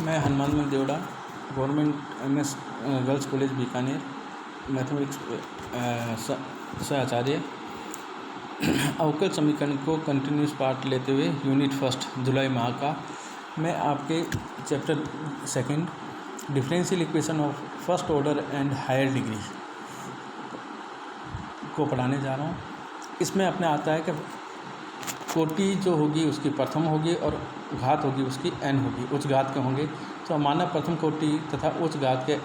मैं Hanuman Deora government MS girls college Bikaner mathematics से आचार्य अवकल समीकरण को कंटिन्यूस पार्ट लेते हुए यूनिट फर्स्ट जुलाई माह का मैं आपके chapter second differential equation of first order and higher degree को पढ़ाने जा रहा हूँ। इसमें अपने आता है कि कोटि जो होगी उसकी प्रथम होगी और घात होगी उसकी n होगी, उच्च घात के होंगे। तो माना प्रथम कोटि तथा उच्च घात के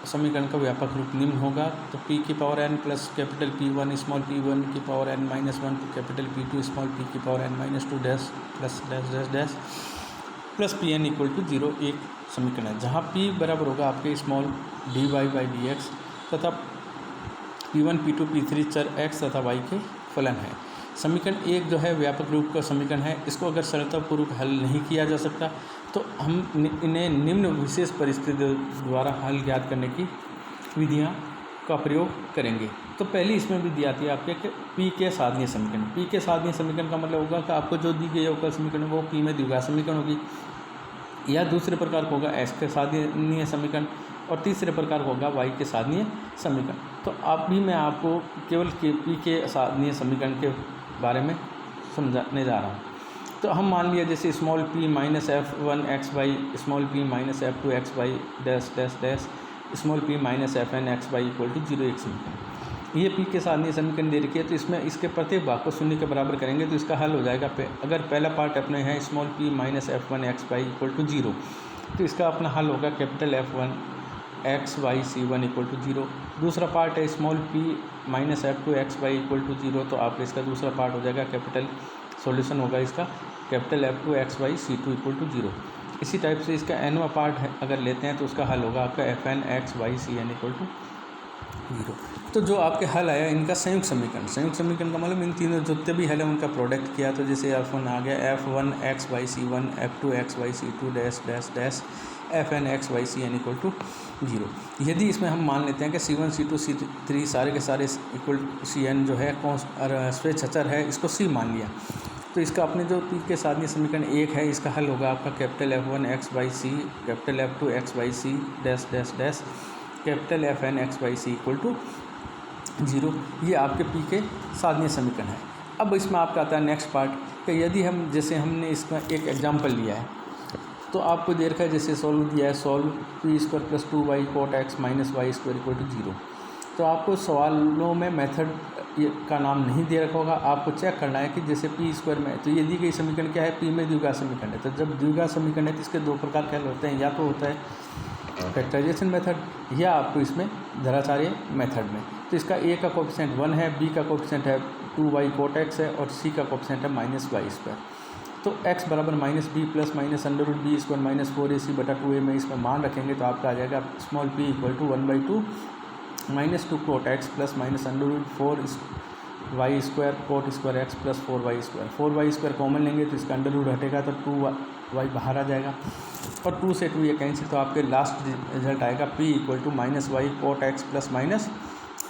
समीकरण का व्यापक रूप निम्न होगा। तो p की power n plus capital P1 small p1 की power n minus 1 to capital P2 small p की power n minus 2 dash plus dash dash dash plus Pn equal to 0 एक समीकरण है, जहाँ p बराबर होगा आपके स्मॉल dy/dx तथा P1 P2 P3 चर x तथा y के फलन है। समीकरण एक जो है व्यापक रूप का समीकरण है। इसको अगर सरलतापूर्वक हल नहीं किया जा सकता तो हम इन्हें निम्न विशेष परिस्थितियों द्वारा हल ज्ञात करने की विधियां का प्रयोग करेंगे। तो पहली इसमें विधि आती है आपके कि p के साधनीय समीकरण। p के साधनीय समीकरण का मतलब होगा कि आपको जो दी गई अवकल समीकरण वो p में द्विघात समीकरण होगी, या दूसरे प्रकार को होगा s के साधनीय समीकरण और तीसरे प्रकार होगा y के साधनीय समीकरण। तो मैं आपको केवल p के साधनीय समीकरण के बारे में समझाने जा रहा हूँ। तो हम मान लिया जैसे small p minus f1 x by small p minus f2 x by dash dash dash small p minus fn x by equal to 0 एक समीकरण। ये p के साधनीय समीकरण दे रखी है। तो इसमें इसके प्रत्येक भाग को शून्य के बराबर करेंगे तो इसका हल हो जाएगा। अगर पहला पार्ट अपने है small p minus f1 x by equal to 0, तो इसका अपना हल होगा capital F1 x by C1 equal to 0। दूसरा पार्ट है small p minus f2 x by equal to 0, तो आपका इसका दूसरा पार्ट हो जाएगा कैपिटल सॉल्यूशन होगा इसका capital F2 x by C2 equal to 0। इसी टाइप से इसका nवा पार्ट है अगर लेते हैं तो उसका हल होगा आपका Fn x by Cn equal to 0। तो जो आपके हल आया इनका संयुक्त समीकरण का मतलब इन तीनों जितने भी हल है उनका प्रोडक्ट किया। तो जैसे F1 आ गया F1 x by C1 F2 x by C2 dash dash dash Fn x by Cn equal to 0। यदि इसमें हम मान लेते हैं कि C1 C2 C3 सारे के सारे इक्वल Cn जो है स्वेच्छाचार है, इसको C मान लिया, तो इसका अपने जो p के साधनीय समीकरण एक है इसका हल होगा आपका capital F1 x by C capital F2 x by C dash dash dash capital Fn x by C equal to 0। ये आपके p के साधनीय समीकरण है। अब इसमें आपका आता है नेक्स्ट पार्ट कि यदि हम जैसे हमने इसका एक एग्जांपल लिया है तो आपको दे रखा है जैसे सॉल्व दिया है solve p square plus 2y cot x minus y square equal to 0। तो आपको सवालों में मेथड का नाम नहीं दे रखा होगा, आपको चेक करना है कि जैसे p स्क्वायर में तो ये दी गई समीकरण क्या है, p में द्विघात समीकरण है। तो जब द्विघात समीकरण है तो इसके दो प्रकार के हल होते हैं, या तो होता है फैक्टराइजेशन मेथड या आपको इसमें धराचार्य मेथड में। तो इसका a का कोएफिशिएंट 1 है, b का कोएफिशिएंट है 2y कोट x है और c का कोएफिशिएंट है माइनस वाई स्क्वायर। तो x बराबर minus b plus minus under root b square minus 4ac बटा 2a में इसमें मान रखेंगे तो आपका आ जाएगा small p equal to 1/2 minus 2 cot x plus minus under root 4y square cot square x plus 4y square. 4y square common लेंगे तो इसका अंडर रूट हटेगा तो 2y बाहर आ जाएगा और 2 से 2 ये कैंसिल, तो आपके लास्ट रिजल्ट आएगा p equal to minus y cot x plus minus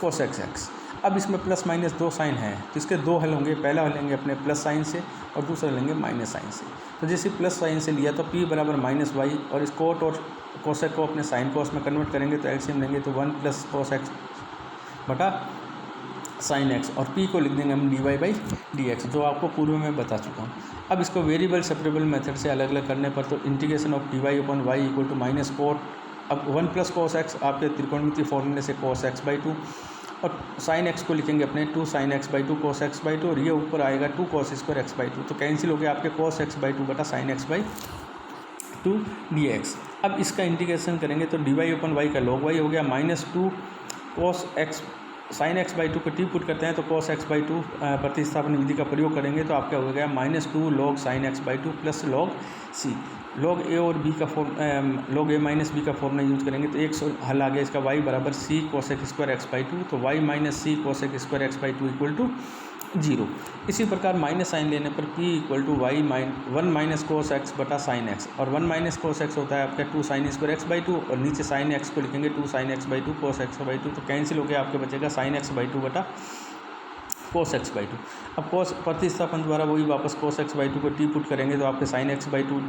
cos x। अब इसमें प्लस माइनस दो साइन है तो इसके दो हल होंगे, पहला हल लेंगे अपने प्लस साइन से और दूसरा लेंगे माइनस साइन से। तो जैसे प्लस साइन से लिया तो p बराबर माइनस वाई और इस कोट और कोसेक को अपने साइन कोस में कन्वर्ट करेंगे तो एलसीएम लेंगे तो 1 प्लस कोस x बटा साइन x और p को लिख देंगे हम dy/dx, जो आपको पूर्व में बता चुका हूँ। अब इसको वेरिएबल सेपरेबल मेथड से अलग अलग करने पर तो integration of dy/y equal to minus cot, अब 1 प्लस कोस x आपके त्रिकोणमितीय फॉर्मूले से कोस x/2 और साइन x को लिखेंगे अपने 2 साइन x/2 कोस x/2 और ये ऊपर आएगा 2 कोस स्क्वायर x/2। तो कैंसिल हो गया आपके कोस x/2 बटा साइन x/2 dx। अब इसका इंटीग्रेशन करेंगे तो dy/y का log y हो गया माइनस 2 कोस x साइन x/2 को टी पुट करते हैं तो कोस x/2 प्रतिस्थापन विधि का प्रयोग करेंगे तो आपका हो गया minus 2 log sign x/2 plus log c। Log a और b का लॉग a माइनस b का फॉर्मूला यूज करेंगे तो एक हल आ गया इसका y बराबर c कोसेक स्क्वायर x/2, तो y minus c cosec square x/2 equal to 0। इसी प्रकार माइनस साइन लेने पर p equal to y 1 minus cos x बटा साइन x, और 1 माइनस कोस x होता है आपका 2 साइन स्क्वायर x/2 और नीचे साइन x को लिखेंगे 2 साइन x/2 कोस x/2। तो कैंसिल हो गया आपके बचेगा साइन x/2 बटा कोस x/2। अब कोस प्रतिस्थापन द्वारा वही वापस कोस x/2 को टी पुट करेंगे तो आपके साइन x/2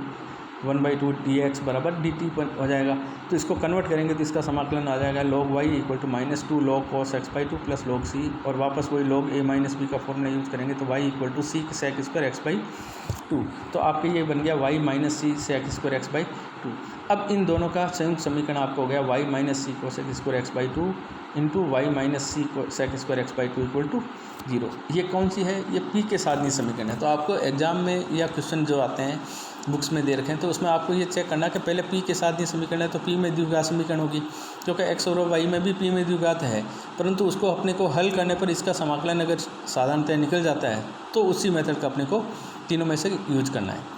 1/2 dx बराबर dt हो जाएगा। तो इसको कन्वर्ट करेंगे तो इसका समाकलन आ जाएगा log y equal to -2 log cos x/2 plus log c, और वापस वही log a माइनस b का फॉर्मूला यूज़ करेंगे तो y equal to c sec square x/2। तो आपके ये बन गया y minus c sec square x/2। अब इन दोनों का संयुक्त समीकरण आपको हो गया y minus c cosec square x/2 into y minus c sec square x/2 equal to 0। ये कौन सी है? ये p के साधनीय समीकरण है। तो आपको एग्जाम में या क्वेश्चन जो आते हैं बुक्स में दे रखे हैं तो उसमें आपको ये चेक करना कि पहले p के साधनीय समीकरण है तो p में द्विघात समीकरण होगी, क्योंकि x और y में भी p में द्विघात है, परंतु उसको अपने को हल करने पर इसका समाकलन अगर साधारणतः निकल जाता है तो उसी मेथड का अपने को तीनों में से यूज करना है।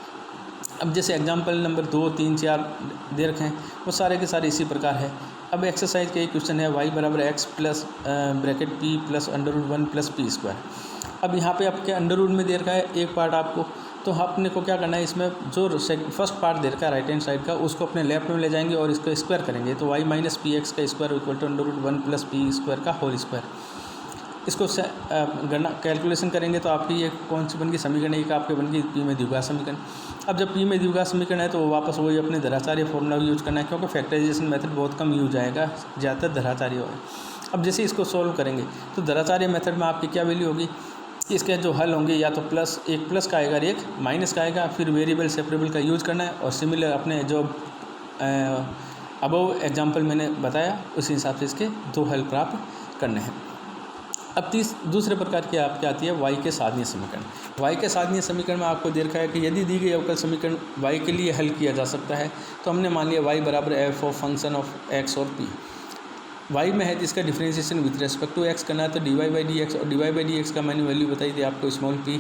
अब जैसे एग्जाम्पल नंबर 2, 3, 4 दे रखे हैं वो सारे के सारे इसी प्रकार है। अब एक्सरसाइज का एक क्वेश्चन है y बराबर x plus bracket p plus √1 plus p square. अब यहाँ पे आपके अंडर रूट में दे रखा है एक पार्ट आपको, तो अपने को क्या करना है, इसमें जो फर्स्ट पार्ट दे रखा है राइट हैंड साइड का उसको अपने लेफ्ट में ले जाएंगे और इसको स्क्वायर करेंगे तो y माइनस पी एक्स का square equal to √1 plus p square का होल स्क्वायर। इसको गणना कैलकुलेशन करेंगे तो आपकी ये कौन सी बन गई समीकरण, एक आपके बन गई p में द्विघात समीकरण। अब जब p में द्विघात समीकरण है तो वापस वही अपने धराचार्य फॉर्मूला यूज करना है, क्योंकि फैक्टराइजेशन मेथड बहुत कम यूज आएगा, ज़्यादातर धराचार्य होगा। अब जैसे इसको सॉल्व करेंगे तो धराचार्य मेथड में आपकी क्या वैल्यू होगी, इसके जो हल होंगे या तो एक प्लस का आएगा, एक माइनस का आएगा, फिर वेरिएबल सेपरेबल का यूज़ करना है और सिमिलर अपने जो अबव एग्जाम्पल मैंने बताया उसी हिसाब से इसके दो हल प्राप्त करने हैं। अब दूसरे प्रकार की आपकी आती है y के साधनीय समीकरण। y के साधनीय समीकरण में आपको दे रखा है कि यदि दी गई अवकल समीकरण y के लिए हल किया जा सकता है तो हमने मान लिया y बराबर f of function of x और p। y में है जिसका differentiation with respect to x करना है तो dy/dx, और dy/dx का मैंने वैल्यू बताई थी आपको स्मॉल p,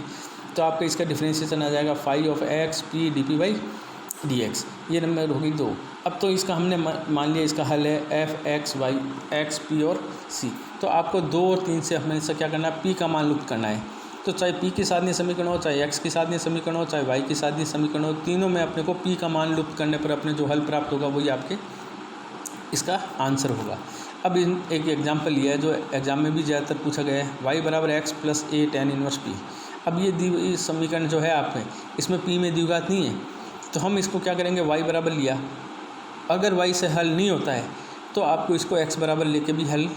तो आपका इसका डिफरेंशिएशन आ जाएगा phi of x p dp/dx। ये नंबर होगी 2। अब तो इसका हमने मान लिया इसका हल है f x y x p और c। तो आपको 2 और 3 से हमें इससे क्या करना है, p का मान लुप्त करना है। तो चाहे p की साधनीय समीकरण हो, चाहे x की साधनीय समीकरण हो, चाहे y की साधनीय समीकरण हो, तीनों में अपने को p का मान लुप्त करने पर अपने जो हल प्राप्त होगा वही आपके इसका आंसर होगा। अब एक एग्जाम्पल लिया है जो एग्जाम में भी ज़्यादातर पूछा गया है, y बराबर x plus a tan inverse p। अब ये समीकरण जो है आपके इसमें p में द्विघात नहीं है, तो हम इसको क्या करेंगे, y बराबर लिया, अगर y से हल नहीं होता है तो आपको इसको x बराबर लेके भी हल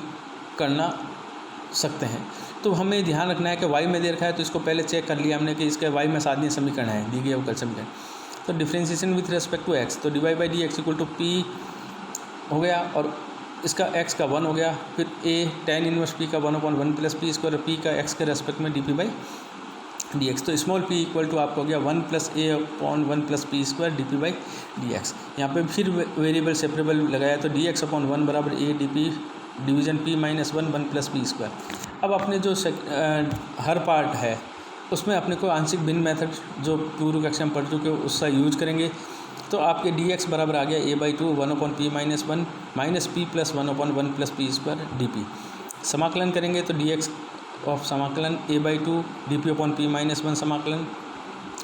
करना सकते हैं। तो हमें ध्यान रखना है कि y में दे रखा है तो इसको पहले चेक कर लिया हमने कि इसके y में साधनीय समीकरण है, दी गई अवकल समीकरण। तो differentiation with respect to x, तो dy/dx इक्वल टू p हो गया और इसका x का 1 हो गया, फिर a tan इनवर्स p का 1/1 प्लस पी स्क्वायर, p का x के रेस्पेक्ट में dp/dx। तो स्मॉल p इक्वल टू आपको हो गया 1 plus a/1 plus p square dp/dx। यहाँ पे फिर वेरिएबल सेपरेबल लगाया तो dx/1 बराबर a dp division p minus 1 plus p square. अब अपने जो हर पार्ट है उसमें अपने को आंशिक भिन्न मेथड जो पूर्व कक्षा में पढ़ चुके हो उसका यूज करेंगे। तो आपके dx बराबर आ गया a/2 1/p minus 1 minus p plus 1/1 plus p square dp। समाकलन करेंगे तो dx ऑफ समाकलन a/2 dp/p माइनस 1 समाकलन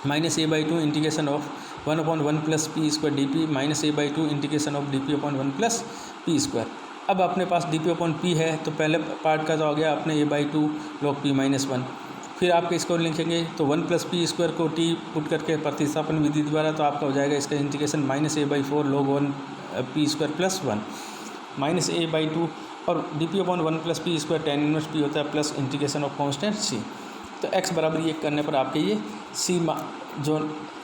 minus a/2 integration of 1/1 plus p square dp minus a/2 integration of dp/1 plus p square. अब अपने पास dp/p है तो पहले पार्ट का जो आ गया अपने a/2 log p माइनस 1, फिर आपके इसको लिखेंगे तो 1 प्लस पी स्क्वायर को t पुट करके प्रतिस्थापन विधि द्वारा तो आपका हो जाएगा इसका integration minus a/4 log 1 P square plus 1 minus a/2 और dp/1 plus p square tan inverse p होता है plus integration of constant c। तो x बराबर ये करने पर आपके ये c जो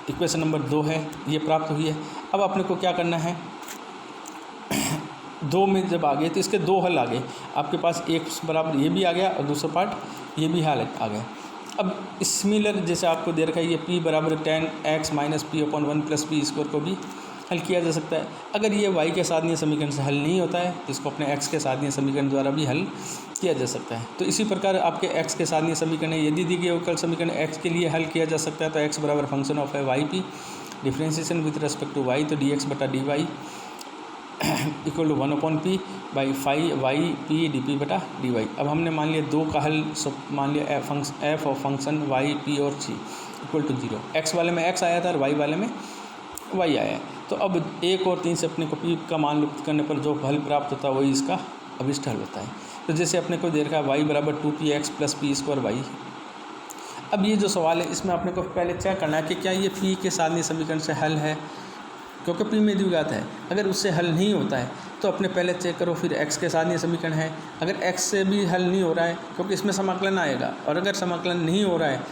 इक्वेशन नंबर 2 है ये प्राप्त हुई है। अब अपने को क्या करना है, 2 में जब आ गए तो इसके 2 हल आ गए आपके पास, एक बराबर ये भी आ गया और दूसरा पार्ट ये भी हल आ गया। अब सिमिलर जैसे आपको दे रखा है ये p बराबर tan x minus p/1 plus p square को भी हल किया जा सकता है। अगर ये y के साधनीय समीकरण से हल नहीं होता है तो इसको अपने x के साधनीय समीकरण द्वारा भी हल किया जा सकता है। तो इसी प्रकार आपके x के साधनीय समीकरण है, यदि दी गई अवकल समीकरण x के लिए हल किया जा सकता है तो x बराबर फंक्शन ऑफ है y p differentiation with respect to y, तो dx/dy equal to 1/p by phi y p dp/dy। अब हमने मान लिया 2 का हल, मान लिया f of function y p और c इक्वल टू 0। x वाले में x आया था और y वाले में y आया है। तो अब 1 और 3 से अपने को p का मान लुप्त करने पर जो हल प्राप्त होता है वही इसका अभिष्ट हल होता है। तो जैसे अपने को दे रखा है y बराबर 2px plus p square y। अब ये जो सवाल है इसमें अपने को पहले चेक करना है कि क्या ये p के साधनीय समीकरण से हल है क्योंकि पी में द्विघात है। अगर उससे हल नहीं होता है तो अपने पहले चेक करो, फिर एक्स के साथ ये समीकरण है। अगर एक्स से भी हल नहीं हो रहा है क्योंकि इसमें समाकलन आएगा, और अगर समाकलन नहीं हो रहा है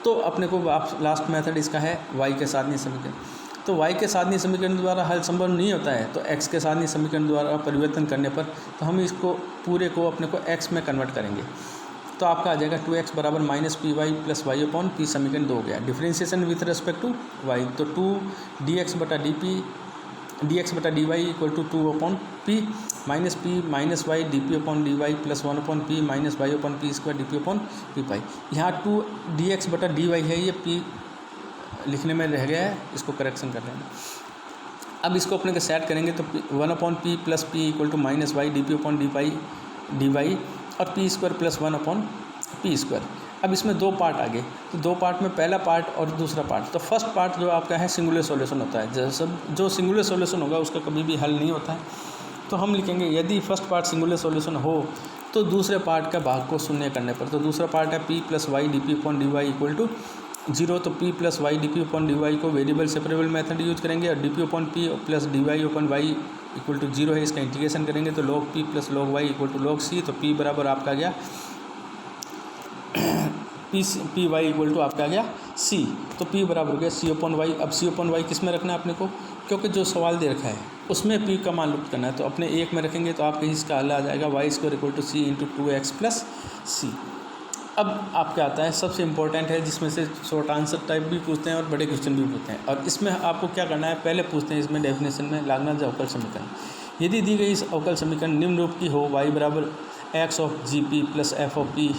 तो अपने को आप लास्ट मेथड इसका है वाई के साधनीय समीकरण। तो वाई के साधनीय समीकरण द्वारा हल संभव नहीं होता है तो एक्स के साधनीय समीकरण द्वारा परिवर्तन करने पर तो हम इसको पूरे को अपने को एक्स में कन्वर्ट करेंगे। तो आपका आ जाएगा 2x बराबर minus P Y plus Y upon P, समीकरण 2 हो गया। Differentiation with respect to Y, तो 2 dx बटा D Y equal to 2 upon P minus P minus Y D P upon D Y plus 1 upon P minus Y upon P square D P upon P पाई। यहाँ 2 dx बटा D Y है, ये P लिखने में रह गया है, इसको करेक्शन कर लेना। अब इसको अपने को सेट करेंगे तो 1 upon P plus P equal to minus Y D P upon D Y और P square plus 1 upon P square. अब इसमें दो पार्ट आ गए, तो दो पार्ट में पहला पार्ट और दूसरा पार्ट। तो फर्स्ट पार्ट जो आपका है सिंगुलर सॉल्यूशन होता है, जैसे जो सिंगुलर सॉल्यूशन होगा उसका कभी भी हल नहीं होता है। तो हम लिखेंगे यदि फर्स्ट पार्ट सिंगुलर सॉल्यूशन हो तो दूसरे पार्ट का भाग को शून्य करने पर, तो दूसरा पार्ट है p plus y D P upon D Y equal to 0। तो p plus y D P upon D y को वेरिएबल सेपरेबल मेथड यूज करेंगे और d P upon P plus d y upon y equal to 0 है, इसका integration करेंगे तो log p plus log y equal to log c। तो p बराबर आपका गया पी वाई इक्वल टू आपका आ गया c। तो p बराबर हो गया c अपॉन वाई। अब c अपॉन वाई किस में रखना है अपने को, क्योंकि जो सवाल दे रखा है उसमें p का मान लुप्त करना है, तो अपने एक में रखेंगे तो आपके इसका हल आ जाएगा y square equal to c into 2x plus c। अब आपका आता है सबसे इम्पोर्टेंट है, जिसमें से शॉर्ट आंसर टाइप भी पूछते हैं और बड़े क्वेश्चन भी पूछते हैं। और इसमें आपको क्या करना है, पहले पूछते हैं इसमें डेफिनेशन में लाग्रांज अवकल समीकरण। यदि दी गई इस अवकल समीकरण निम्न रूप की हो, y बराबर x of G P plus F of P,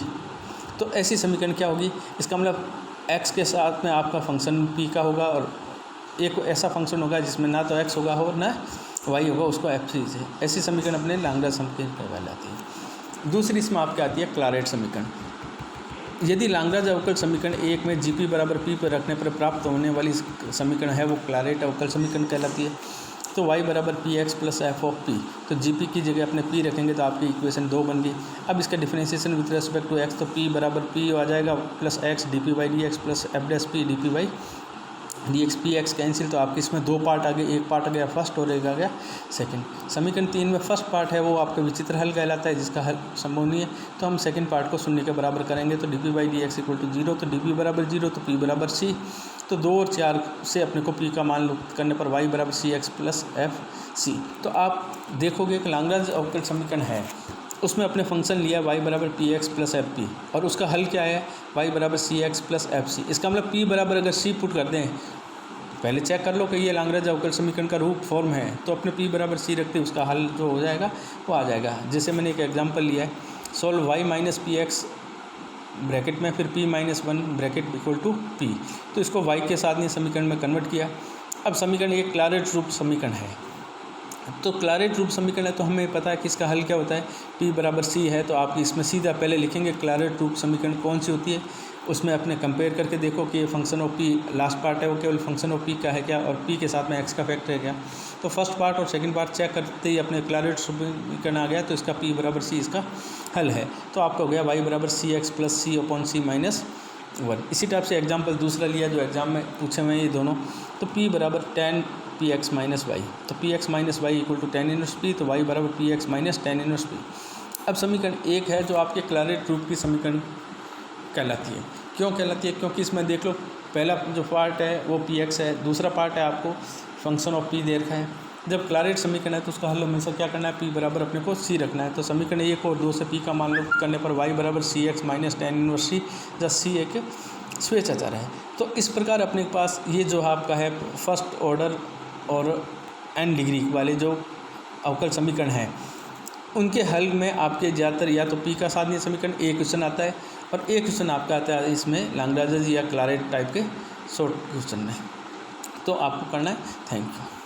तो ऐसी समीकरण क्या होगी, इसका मतलब x के साथ में आपका फंक्शन p का होगा और एक ऐसा फंक्शन होगा जिसमें ना तो x होगा और ना y होगा, उसको f से। ऐसी समीकरण अपने लाग्रांज समीकरण कहलाती है। दूसरी इसमें आपके आती है क्लारेट समीकरण। यदि लाग्रांज अवकल समीकरण एक में जी पी बराबर पी पर रखने पर प्राप्त होने वाली समीकरण है वो क्लारेट अवकल समीकरण कहलाती है। तो y बराबर P x plus F of P, तो जी पी की जगह अपने p रखेंगे तो आपकी इक्वेशन 2 बन गई। अब इसका differentiation with respect to x, तो p बराबर p आ जाएगा plus x d p by d x plus f dash p d p by d x p x cancel. तो आपके इसमें दो पार्ट आ गए, एक पार्ट आ गया फर्स्ट और एक आ गया सेकंड। समीकरण 3 में फर्स्ट पार्ट है वो आपका विचित्र हल कहलाता है, जिसका हल संभव नहीं है, तो हम सेकंड पार्ट को शून्य के बराबर करेंगे। तो d p by d x equal to 0, तो डी पी बराबर 0 तो p बराबर c। तो 2 और 4 से अपने को p का मान लुप्त करने पर y बराबर C x plus F C. तो आप देखोगे कि लाग्रांज अवकल समीकरण है, उसमें अपने फंक्शन लिया y बराबर P x plus F P और उसका हल क्या है y बराबर C x plus F C. इसका मतलब p बराबर अगर c पुट कर दें, पहले चेक कर लो कि ये लाग्रांज अवकल समीकरण का रूप फॉर्म है, तो अपने p बराबर c रखते उसका हल जो हो जाएगा वो आ जाएगा। जैसे मैंने एक एग्जांपल लिया है, solve y minus p x bracket में फिर p minus 1 bracket equal to p, तो इसको y के साधनीय समीकरण में कन्वर्ट किया। अब समीकरण एक क्लारेट रूप समीकरण है, तो क्लारेट रूप समीकरण है तो हमें पता है कि इसका हल क्या होता है, p बराबर c है। तो आप इसमें सीधा पहले लिखेंगे क्लारेट रूप समीकरण कौन सी होती है, उसमें अपने कंपेयर करके देखो कि function of p last part है वो केवल फंक्शन ऑफ p का है क्या और p के साथ में x का फैक्टर है क्या। तो फर्स्ट पार्ट और सेकंड पार्ट चेक करते ही अपने क्लारेट समीकरण आ गया, तो इसका p बराबर c इसका हल है। तो आपका हो गया y बराबर सी एक्स प्लस सी अपॉन सी माइनस 1। इसी टाइप से एग्जाम्पल दूसरा लिया जो एग्जाम में पूछे हुए हैं ये दोनों, तो p बराबर tan P X minus Y, तो P X minus Y equal to tan inverse p, तो y बराबर P X minus tan inverse p। अब समीकरण एक है जो आपके क्लारेट रूप की समीकरण कहलाती है। क्यों कहलाती है, क्योंकि इसमें देख लो पहला जो पार्ट है वो पी एक्स है, दूसरा पार्ट है आपको फंक्शन ऑफ p दे रखा है। जब क्लारेट समीकरण है तो उसका हल हमेशा क्या करना है, p बराबर अपने को c रखना है। तो समीकरण 1 और 2 से p का मान लुप्त करने पर y बराबर C X minus tan inverse c, जहाँ c एक स्वेच्छाचार है। तो इस प्रकार अपने पास ये जो आपका है फर्स्ट ऑर्डर और n डिग्री वाले जो अवकल समीकरण हैं उनके हल में आपके ज़्यादातर या तो p का साधनीय समीकरण एक क्वेश्चन आता है और एक क्वेश्चन आपका आता है इसमें लाग्रांज या क्लारेट टाइप के शॉर्ट क्वेश्चन में। तो आपको करना है। Thank you.